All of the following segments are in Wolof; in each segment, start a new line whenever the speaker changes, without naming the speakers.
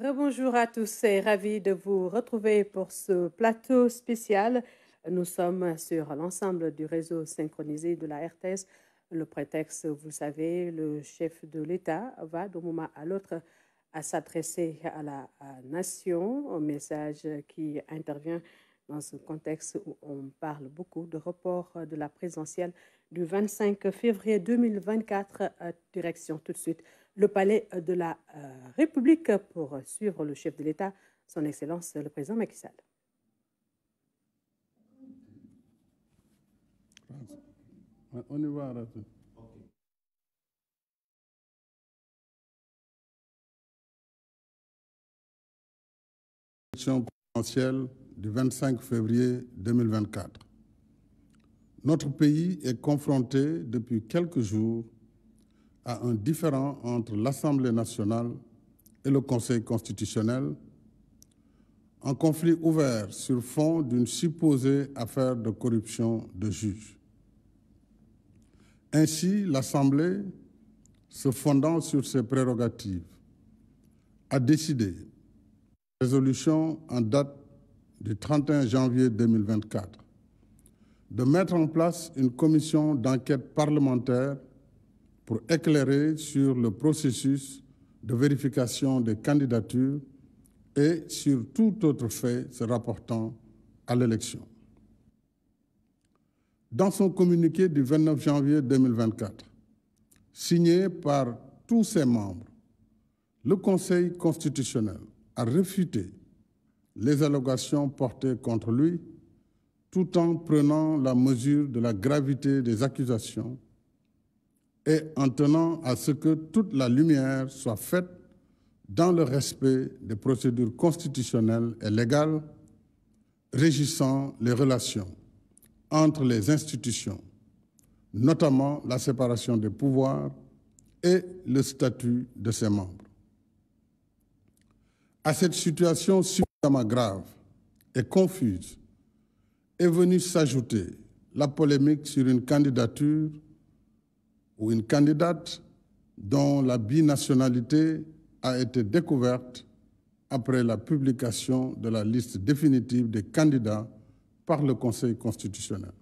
Rebonjour à tous et ravi de vous retrouver pour ce plateau spécial. Nous sommes sur l'ensemble du réseau synchronisé de la RTS. Le prétexte, vous savez, le chef de l'État va d'un moment à l'autre à s'adresser à la nation, un message qui intervient dans ce contexte où on parle beaucoup de report de la présidentielle du 25 février 2024. Direction tout de suite le palais de la République pour suivre le chef de l'État, son Excellence le président Macky Sall.
On y va, Rafi. Élection présidentielle du 25 février 2024. Notre pays est confronté depuis quelques jours à un différend entre l'Assemblée nationale et le Conseil constitutionnel, un conflit ouvert sur fond d'une supposée affaire de corruption de juges. Ainsi, l'Assemblée, se fondant sur ses prérogatives, a décidé, résolution en date du 31 janvier 2024, de mettre en place une commission d'enquête parlementaire pour éclairer sur le processus de vérification des candidatures et sur tout autre fait se rapportant à l'élection. Dans son communiqué du 29 janvier 2024, signé par tous ses membres, le Conseil constitutionnel a réfuté les allégations portées contre lui tout en prenant la mesure de la gravité des accusations et en tenant à ce que toute la lumière soit faite dans le respect des procédures constitutionnelles et légales régissant les relations entre les institutions, notamment la séparation des pouvoirs et le statut de ses membres. À cette situation suffisamment grave et confuse est venue s'ajouter la polémique sur une candidature ou une candidate dont la binationalité a été découverte après la publication de la liste définitive des candidats par le Conseil constitutionnel,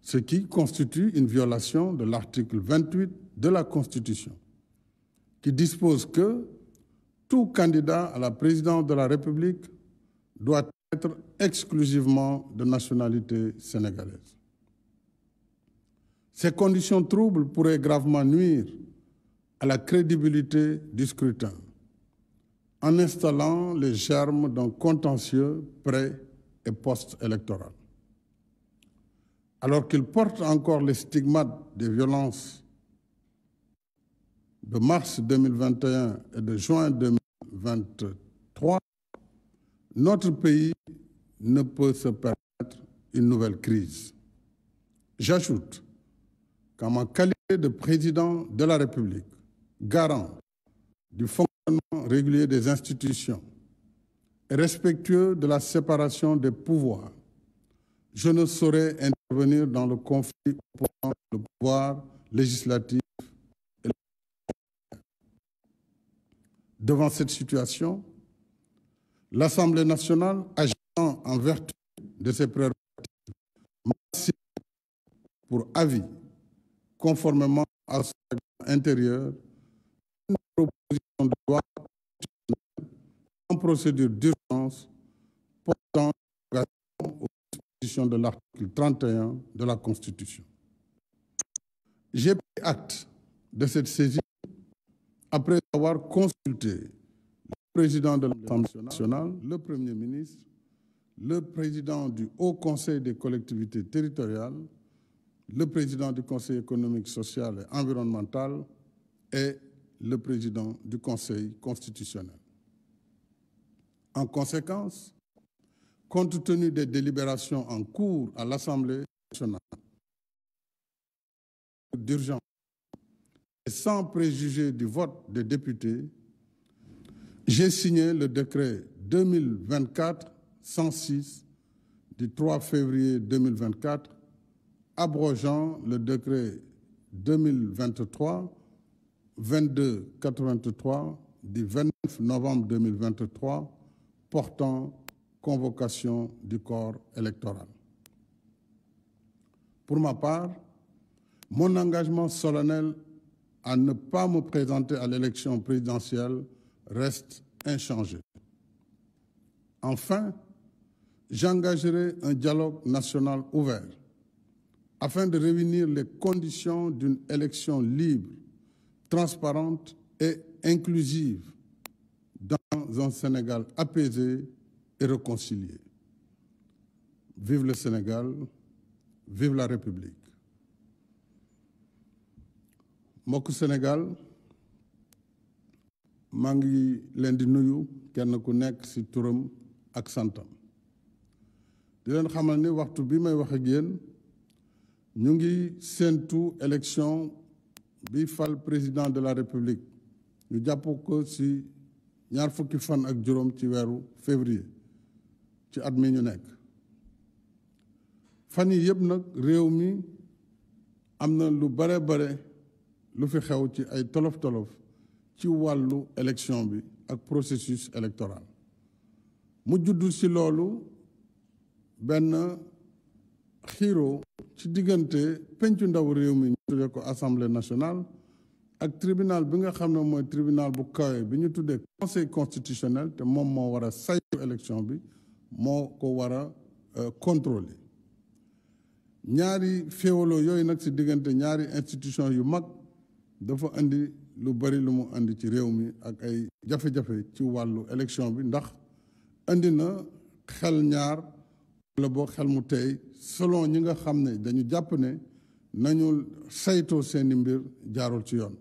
ce qui constitue une violation de l'article 28 de la Constitution, qui dispose que tout candidat à la présidence de la République doit être exclusivement de nationalité sénégalaise. Ces conditions troubles pourraient gravement nuire à la crédibilité du scrutin en installant les germes d'un contentieux pré- et post-électoral. Alors qu'il porte encore les stigmates des violences de mars 2021 et de juin 2023, notre pays ne peut se permettre une nouvelle crise. J'ajoute qu'en ma qualité de président de la République, garant du fonctionnement régulier des institutions et respectueux de la séparation des pouvoirs, je ne saurais intervenir dans le conflit opposant le pouvoir législatif et le... Devant cette situation, l'Assemblée nationale, agissant en vertu de ses prérogatives, m'a signé pour avis, conformément à son règlement intérieur, une proposition de loi en procédure d'urgence portant aux dispositions de l'article 31 de la Constitution. J'ai pris acte de cette saisie après avoir consulté le président de l'Assemblée nationale, le Premier ministre, le président du Haut Conseil des collectivités territoriales, le président du Conseil économique, social et environnemental et le président du Conseil constitutionnel. En conséquence, compte tenu des délibérations en cours à l'Assemblée nationale d'urgence et sans préjuger du vote des députés, j'ai signé le décret 2024-106 du 3 février 2024 abrogeant le décret 2023-2283 du 29 novembre 2023 portant convocation du corps électoral. Pour ma part, mon engagement solennel à ne pas me présenter à l'élection présidentielle reste inchangé. Enfin, j'engagerai un dialogue national ouvert afin de réunir les conditions d'une élection libre, transparente et inclusive dans un Sénégal apaisé et réconcilié. Vive le Sénégal, vive la République. mbokk Sénégal maa ngi leen di nuyu kenn ku nekk ci turam ak santam di leen xamal ni waxtu bi may wax ak yéen ñu ngi séentu élection bi fal président de la République ñu jàpp ko ci ñaar fukki fan ak juróom ci weeru février ci at mi ñu nekk fan yi yëpp nag réew mi am na lu bare lu fi xew ci ay tolof-tolof ci wàllu élection bi ak processus électoral mu juddu ci loolu benn xiiro ci diggante pencu ndaw réew mi ñu tuddee ko assemblée nationale ak tribunal bi nga xam ne mooy tribunal bu kawe bi ñu tuddee conseil constitutionnel te moom moo war a saytu élection bi moo ko war a contrôler ñaari féewaloo yooyu nag ci diggante ñaari institution yu mag dafa indi lu bari lu mu indi ci réew mi ak ay jafe-jafe ci wàllu élection bi ndax indi na xel ñaar wala boo xel mu tey selon ñi nga xam ne dañu jàpp ne nañu saytoo seeni mbir jaarul ci yoon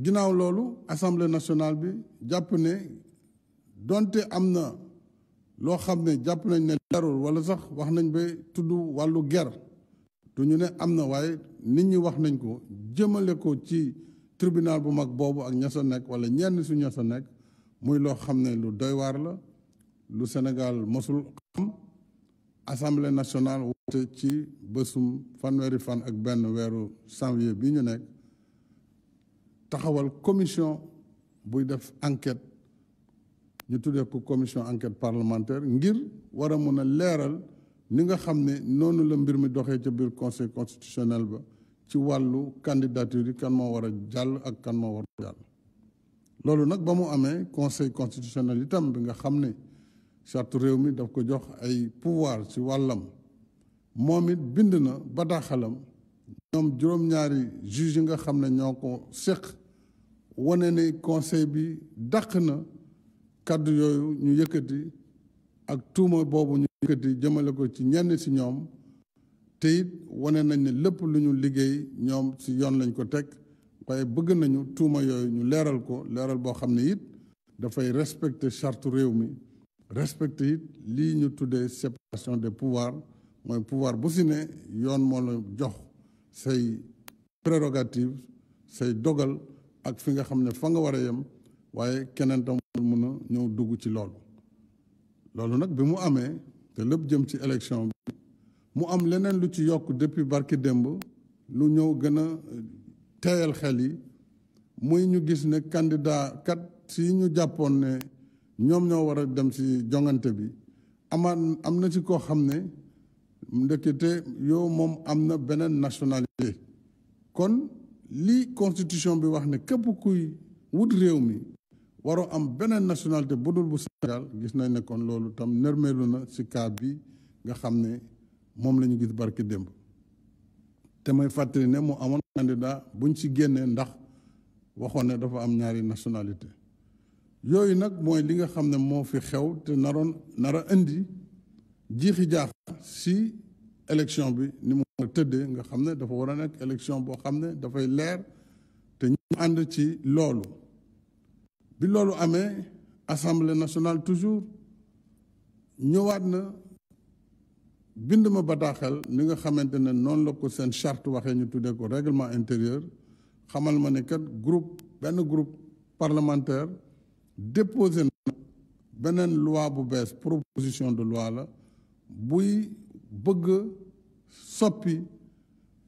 ginnaaw loolu assemblée nationale bi jàpp ne donte am na loo xam ne jàpp nañ ne leerul wala sax wax nañ ba tudd wàllu ger du ñu ne am na waaye nit ñi wax nañ ko jëmale ko ci tribunal bu mag boobu ak ña sa nekk wala ñenn su ña sa nekk muy loo xam ne lu doy waar la lu Sénégal mosul xam assemblée nationale woote ci bésum fanweeri fan ak benn weeru janvier bi ñu nekk taxawal commission buy def enquête ñu tuddee ko commission enquête parlementaire ngir war a mën a leeral ni nga xam ne noonu la mbir mi doxee ca biir conseil constitutionnel ba ci wàllu candidature yi kan moo war a jàll ak kan moo war a jàll loolu nag ba mu amee conseil constitutionnel itam bi nga xam ne charte réew mi daf ko jox ay pouvoir ci wàllam moom it bind na bataaxalam ñoom juróom-ñaari juge yi nga xam ne ñoo ko séq wane ne conseil bi dàq na kàddu yooyu ñu yëkkati ak tuuma boobu ñu yëkkati jëmale ko ci ñenn ci ñoom te it wane nañ ne lépp lu ñu liggéey ñoom ci yoon lañ ko teg waaye bëgg nañu tuuma yooyu ñu leeral ko leeral boo xam ne it dafay respecter charte réew mi respecter it lii ñu tuddee séparation des pouvoirs mooy pouvoir bu si ne yoon moo la jox say prérogative say dogal ak fi nga xam ne fa nga war a yem waaye keneen tam mën a ñëw dugg ci loolu nag bi mu amee te lépp jëm ci élection bi mu am leneen lu ci yokk depuis barki démb lu ñëw gën a teeyal xel yi muy ñu gis ne candidat kat si ñu jàppoon ne ñoom ñoo war a dem ci jongante bi am na ci koo xam ne ndekete yow moom am na beneen nationalité kon li constitution bi wax ne képp kuy wut réew mi waroo am beneen nationalité bu dul bu Sénégal gis nañ ne kon loolu tam nërmeelu na ci cas bi nga xam ne moom la ñu gis barki démb te may fàttali ne mu amoon candidat buñ ci génnee ndax waxoon ne dafa am ñaari nationalité yooyu nag mooy li nga xam ne moo fi xew te nar a indi jiixi jaax ci élection bi ni mu tëddee nga xam ne dafa war a nekk élection boo xam ne dafay leer te ñu ànd ci loolu bi loolu amee assemblée nationale toujours ñëwaat na bind ma bataaxel ni nga xamante ne noonu la ko seen charte waxee ñu tuddee ko règlement intérieur xamal ma ne kat benn groupe parlementaire déposé na beneen loi bu bees proposition de loi la buy bëgg soppi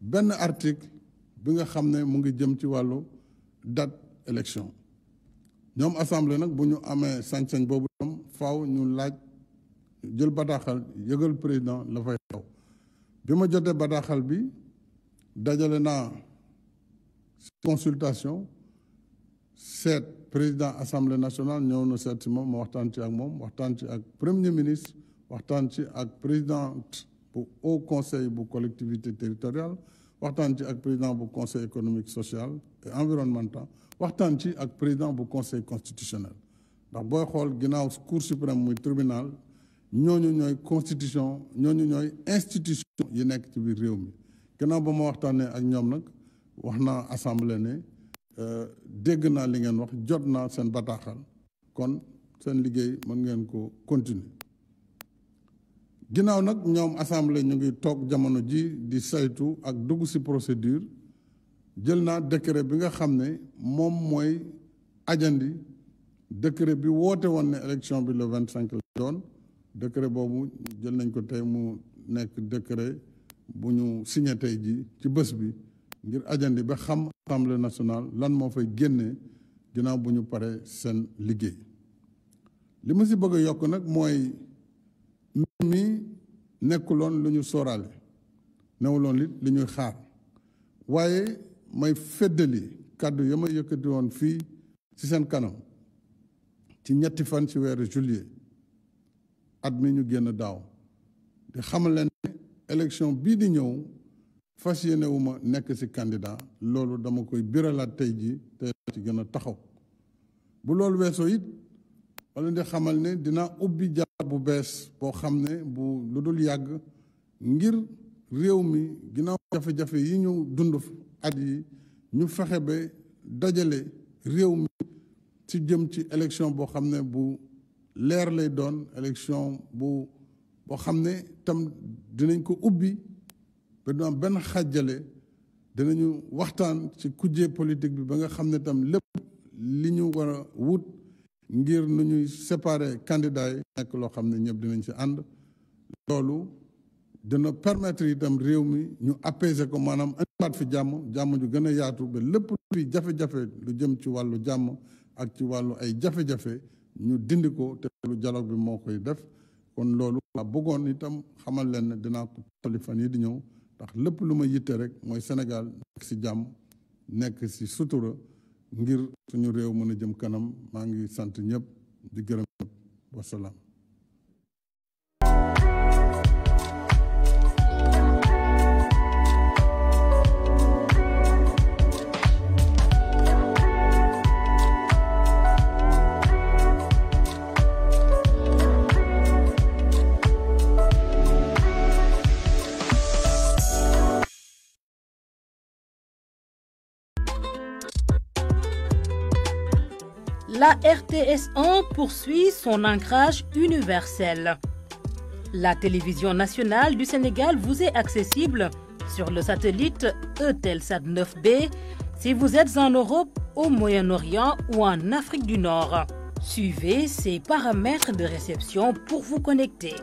benn article bi nga xam ne mu ngi jëm ci wàllu date élection ñoom assemblée nag bu ñu amee sañ-sañ boobu tam faaw ñu laaj jël bataaxal yëgal président la fay xew bi ma jotee bataaxal bi dajale naa consultation seet président assemblée nationale ñëw na seet si moom ma waxtaan ci ak moom waxtaan ci ak premier ministre waxtaan ci ak présidente bu haut conseil bu collectivité territoriale waxtaan ci ak président bu conseil économique social et environnemental waxtaan ci ak président bu conseil constitutionnel ndax booy xool ginnaaw cour suprême muy tribunal ñooñu ñooy constitution ñooñu ñooy institution yi nekk ci biir réew mi ginnaaw ba ma waxtaanee ak ñoom nag wax naa assemblée ne dégg naa li ngeen wax jot naa seen bataaxal kon seen liggéey mën ngeen ko continuer ginnaaw nag ñoom assemblée ñu ngi toog jamono ji di saytu ak dugg ci procédure jël naa décret bi nga xam ne moom mooy ajandi décret bi woote woon ne élection bi le 25 la doon décret boobu jël nañ ko tey mu nekk décret bu ñu signé tey ji ci bés bi ngir ajandi ba xam assemblée nationale lan moo fay génnee ginnaaw bu ñu paree seen liggéey li ma ci bëgg a yokk nag mooy mbir mi nekkuloon lu ñu sóoraale newuloon li ñuy xaar waaye may feddali kàddu ya ma yëkkati woon fii ci seen kanam ci ñetti fan ci weeru juillet at mi ñu génn daaw di xamal leen ne élection bii di ñëw fas yéene wu ma nekk ci candidat loolu dama koy biralaat tey ji te ci gën a taxaw bu loolu weesoo it wala di xamal ne dinaa ubbi jaar bu bees boo xam ne bu lu dul yàgg ngir réew mi ginnaaw jafe-jafe yi ñu dund at yi ñu fexe ba dajale réew mi ci jëm ci élection boo xam ne bu leer lay doon élection boo xam ne tam dinañ ko ubbi ba du am benn xàjjale dinañu waxtaan ci kujje politique bi ba nga xam ne tam lépp li ñu war a wut ngir nu ñuy séparer candidats yi nekk loo xam ne ñëpp dinañ ci ànd loolu dina permettre itam réew mi ñu apaiser ko maanaam indiwaat fi jàmm ju gën a yaatu ba lépp luy jafe-jafe lu jëm ci wàllu jàmm ak ci wàllu ay jafe-jafe ñu dindi ko te lu dialogue bi moo koy def kon loolu waa bëggoon itam xamal leen ne dinaa ko tolli fan yi di ñëw ndax lépp lu ma yitte rek mooy Sénégal nekk ci jàmm nekk ci sutura ngir suñu réew mën a jëm kanam maa ngi sant ñëpp di gërëm ñëpp wasalaam.
La RTS1 poursuit son ancrage universel. La télévision nationale du Sénégal vous est accessible sur le satellite Eutelsat 9B si vous êtes en Europe, au Moyen-Orient ou en Afrique du Nord. Suivez ces paramètres de réception pour vous connecter.